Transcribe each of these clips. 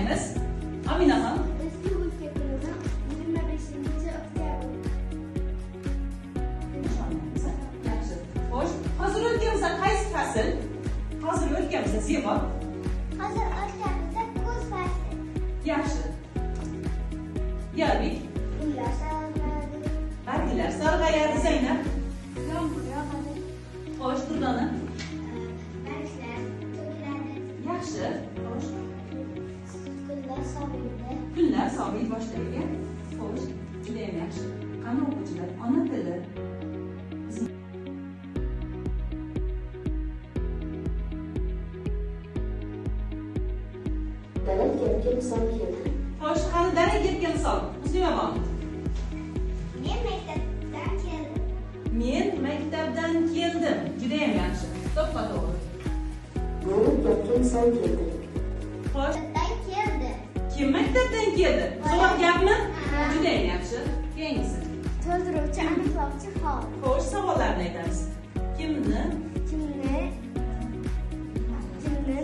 boshlaymiz. Aminaxon. Respublikamizda 25-oktyabr. Yaxshi. Xo'sh, hozir o'tganimizda qaysi fasl? Hozir o'tganimizda Zebo. Hozir o'tganimizda kuz fasli. Yaxshi. Yarbek. Gullar sarg'ayadi. Barglar sarg'ayadi. Zaynab. Yomg'ir yog'adi. Xo'sh, Durdona. Barglar to'kiladi. Yaxshi. Xo'sh. Gullar soviydi. Kunlar soviy boshlaydi. Xo'sh, juda ham yaxshi. Qani o'quvchilar, ona tili. Dalil kelgan misol keldi. Xo'sh, qani dalil kelgan misol. Muslimaxon. Men maktabdan keldim. Men maktabdan keldim. Juda ham yaxshi. To'ppa-to'g'ri. Dalil kelgan misol keldi. Xo'sh, Maktabdan keldi. kim maktabdan keldi? Javob gapmi? Ha. Juda ham yaxshi. Keyingisi. To'ldiruvchi, aniqlovchi hol. Xo'sh, savollarni aytamiz. Kimni? Kimni,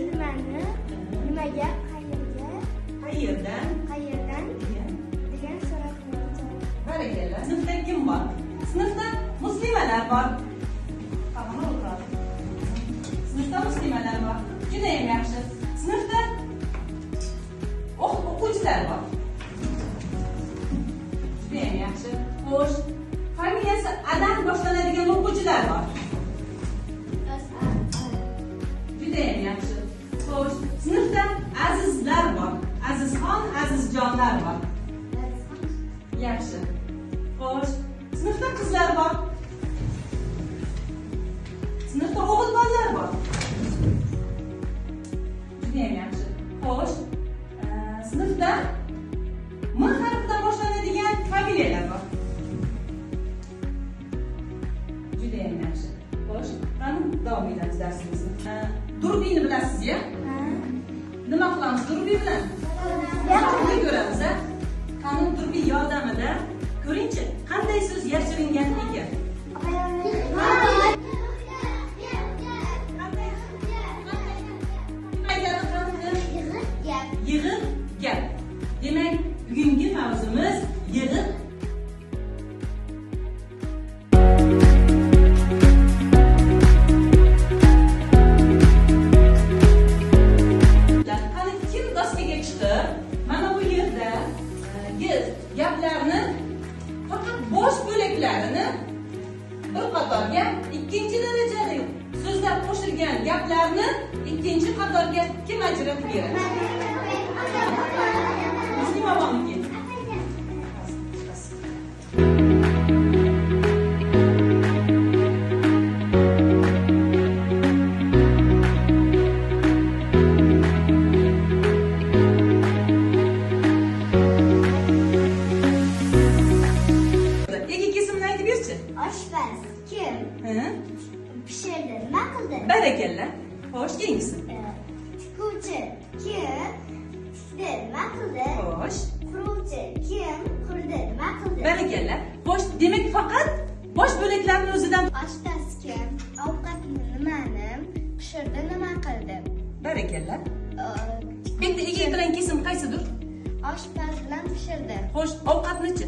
nimani, nimaga, Qayerdan? qayerdan degan so'rovlarga javob. Barakalla. Sinfda kim bor? Sinfda muslimalar bor. Hamma o'tiradi. Sinfda muslimalar bor. Juda ham yaxshi. Sinfda o'quvchilar bor. Juda ham yaxshi. Xo'sh, familiyasi adan boshlanadigan o'quvchilar bor. Juda ham yaxshi. Xo'sh, sinfda azizlar bor. Azizxon, azizjonlar bor. Yaxshi. Xo'sh, sinfda qizlar bor. Sinfda o'g'il bolalar bor. Juda ham yaxshi. Xo'sh, sinfda M harfidan boshlanadigan familiyalar bor. Juda ham yaxshi. Xo'sh, qani davom etamiz darsimizni. Durbinni bilasizmi? Nima qilamiz durbi bilan? Yaqinga ko'ramiz, a? Qani durbi yordamida ko'ringchi, qanday so'z yashiringan ekan. Yig'ib gap. Demak, bugungi mavzumiz yig'ib gaplarni faqat bosh bo'laklarini bir qatorga ikkinchi darajali so'zlar qo'shilgan gaplarni ikkinchi qatorga kim ajratib beradi? Muslimaxonniki. Oshpaz kim? Pishirdi, nima qildi? Barakalla. Xo'sh, keyingisi. Tikuvchi kim? Tikdi, nima qildi? Xo'sh. Quruvchi kim? Qurdi, nima qildi? Barakalla. Xo'sh, demak faqat bosh bo'laklarni o'zidan. Oshpaz kim? Ovqatni nimani pishirdi, nima qildi? Barakalla. Bitta ega bilan kesim qaysidir? Oshpaz bilan pishirdi. Xo'sh, ovqatni-chi?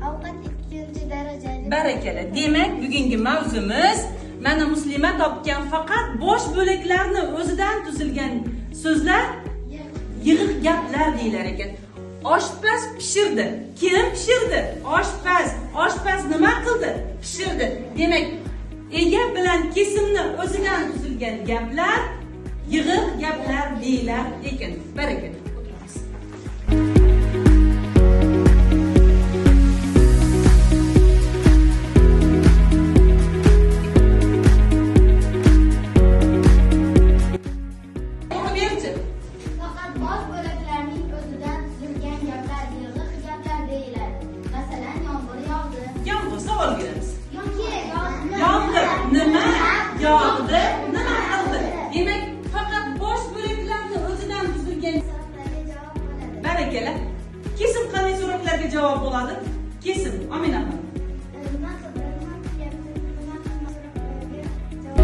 Ovqat ikkinchi darajali. Barakalla. Demak, bugungi mavzumiz mana Muslima topgan faqat bosh bo'laklarni o'zidan tuzilgan so'zlar yig'ib gaplar deylar ekan. Oshpaz pishirdi. Kim pishirdi? Oshpaz. Oshpaz nima qildi? Pishirdi. Demak, ega bilan kesimni o'zidan tuzilgan gaplar yig'ib gaplar deylar ekan. Barakalla. O'tiramiz. Faqat bosh bo'laklarning o'zidan tuzilgan gaplar yig'ib gaplar deyiladi. Masalan, yomg'ir yog'di. Yomg'ir savol beramiz. Yomg'ir nima yog'di? Nima qildi? Demak, faqat bosh bo'laklarni o'zidan tuzilgan. Barakalla. Kesim qanday so'rovlarga javob bo'ladi? Kesim, Aminaxon. Nima qildi? Nima qilyapti? Nima qilmoqda?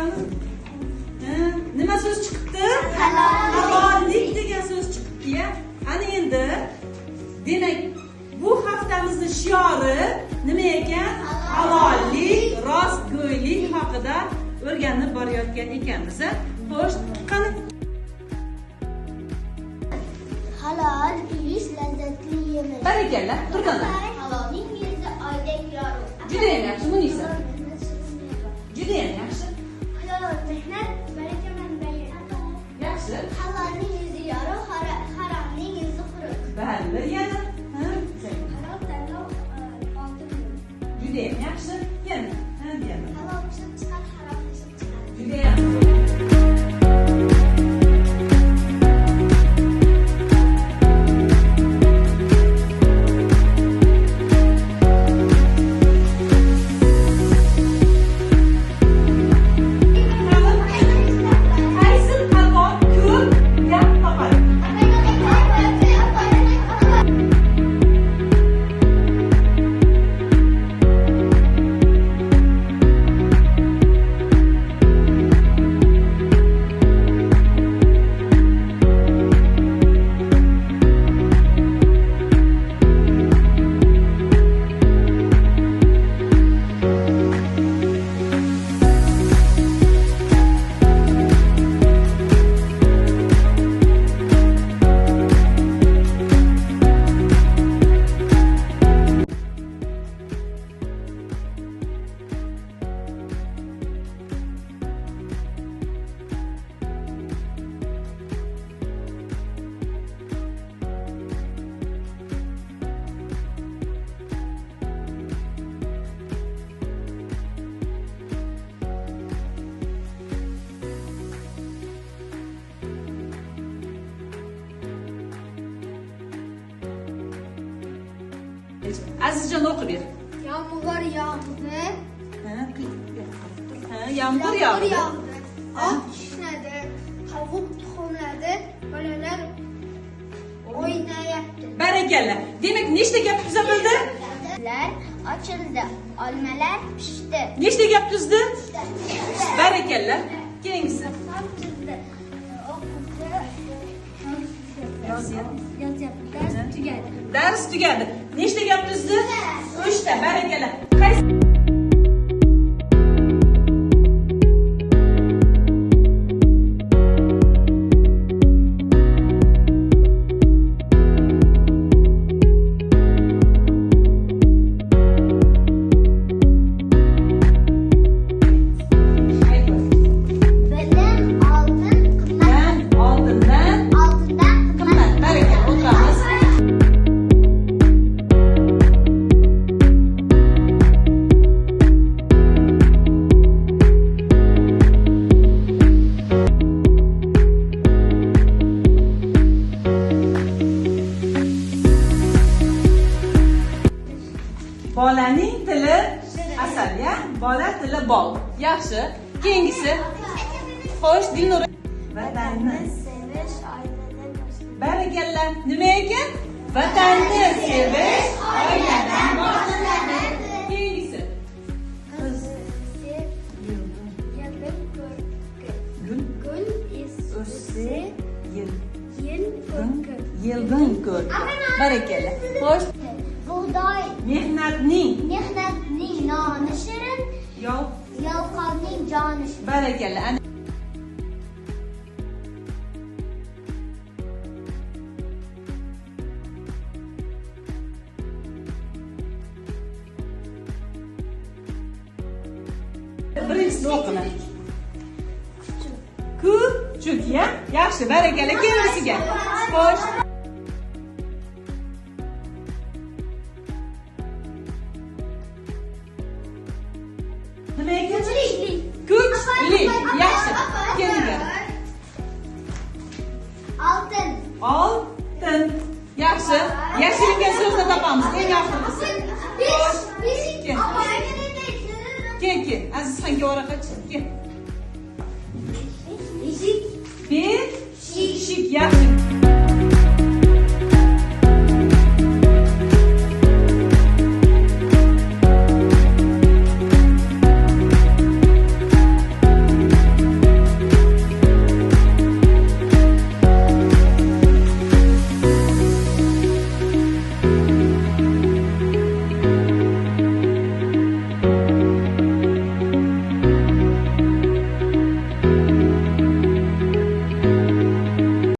Qani? Nima so'z chiqibdi? Halollik. Halollik degan so'z chiqibdi-ya. Ana endi demak bu haftamizning shiori nima ekan? Halollik, rostgo'ylik haqida o'rganib borayotgan ekanmiz. Xo'sh, qani? Halol ish lazzatli yemek. Barakalla, turganlar. Halolning yuzi oydek yorug'. Judayam yaxshi, Munisa. Judayam yaxshi. Halol mehnat baraka manbai. Yaxshi. Halolning yuzi yorug', haromning yuzi quruq. Bali yana. Halol tanlov oltin. Judayam yaxshi. Yana. Yana. Halol pishib chiqar, harom pishib chiqar. Judayam. Qaysi hayvon ko'p gap topadi? Azizjon o'qib ber. Yağmur yağdı. Yomg'ir yog'di. Ot kishnadi. Qavuq tuxumladi. Bolalar o'ynayapti. Barakalla. Demak, nechta gap tuza bildi? Lar ochildi. Olmalar pishdi. Nechta gap tuzdi? Barakalla. Keyingisi. Yozyapti. Dars tugadi. Dars tugadi. Nechta gap tuzdi? 3 ta. Barakalla. Qaysi Bilim oltin qimmat. oltindan Oltindan qimmat. Barakalla. O'tiramiz. Bolaning tili asal, ya? Bola tili bol. Yaxshi. Keyingisi. Xo'sh, Dilnur. Vatanni sevish oiladan boshlanadi. barakalla. Nima ekan? Vatanni sevish oiladan boshlanadi. Keyingisi. Gul o'sse yildan ko'r. Barakalla. Xo'sh, Buğday mehnatning mehnatning noni shirin, yov yalqovning joni shirin. barakalla. Ana birinchisi o'qina. Kuchuk, ya? Yaxshi, barakalla. Keyingisiga. Xo'sh. Nima ekan? Kuchli. Yaxshi. Keyingi. Oltin. Oltin. Yaxshi. Yashiringan so'zni topamiz. Eng oxirgisi. Besh. Kel. Kel, kel. Aziz xonga varaqa chiq. Kel.